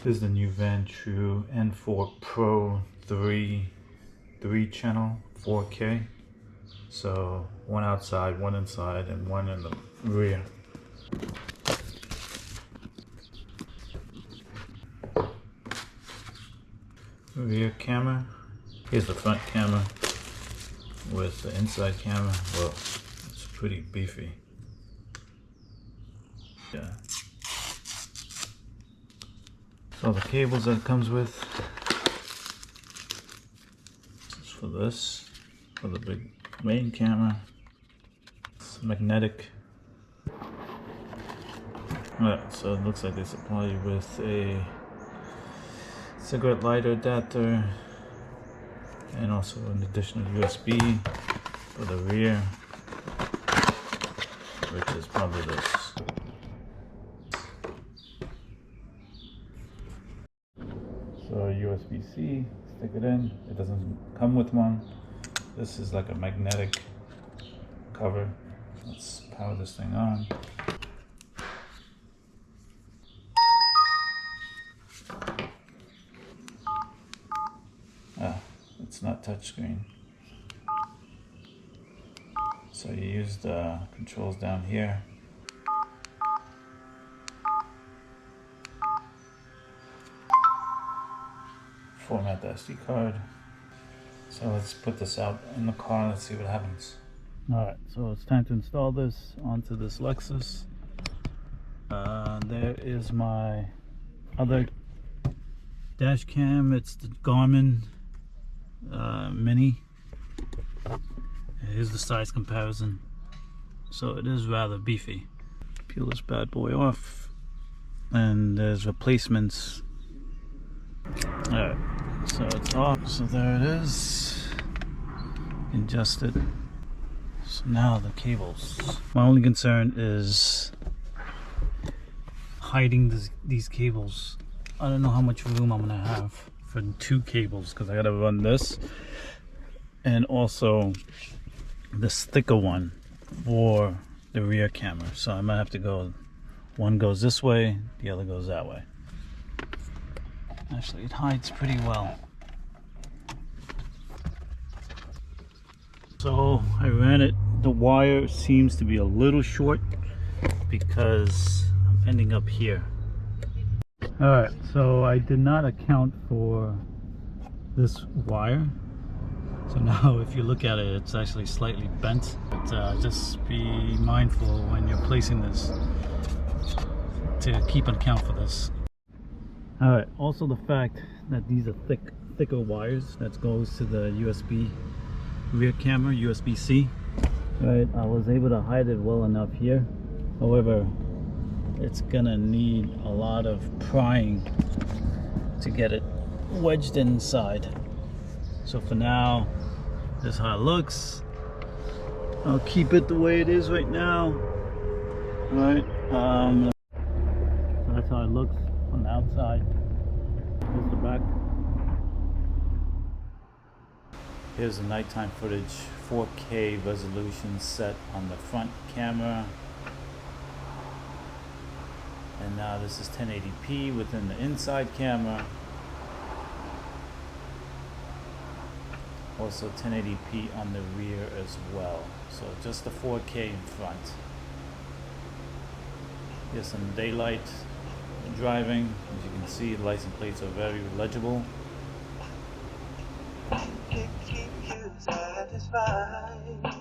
This is the new Vantrue N4 Pro 3 channel 4K. So one outside, one inside, and one in the rear. Rear camera. Here's the front camera with the inside camera. Well, it's pretty beefy. Yeah. So the cables that it comes with is for this, for the big main camera. It's magnetic. Alright, so it looks like they supply you with a cigarette lighter adapter and also an additional USB for the rear, which is probably this. So USB-C, stick it in. It doesn't come with one. This is like a magnetic cover. Let's power this thing on. It's not touchscreen. So you use the controls down here. Format the SD card. So let's put this out in the car. Let's see what happens. Alright, so it's time to install this onto this Lexus. There is my other dash cam. It's the Garmin Mini. Here's the size comparison. So it is rather beefy. Peel this bad boy off, and there's replacements. Alright, so it's off. So there it is. Adjust it. So now the cables. My only concern is hiding these cables. I don't know how much room I'm gonna have for 2 cables, because I gotta run this and also this thicker one for the rear camera. So I might have to go, one goes this way, the other goes that way. Actually, it hides pretty well. So I ran it. The wire seems to be a little short because I'm ending up here. Alright, so I did not account for this wire. So now if you look at it, it's actually slightly bent. But just be mindful when you're placing this to keep an account for this. Alright, also the fact that these are thicker wires that goes to the USB rear camera, USB-C. Right, I was able to hide it well enough here. However, it's gonna need a lot of prying to get it wedged inside. So for now, this is how it looks. I'll keep it the way it is right now. Right, so that's how it looks on the outside. Here's the back. Here's the nighttime footage, 4K resolution set on the front camera. And now this is 1080p within the inside camera. Also 1080p on the rear as well. So just the 4K in front. Here's some daylight driving. As you can see, the license plates are very legible. Keep you satisfied.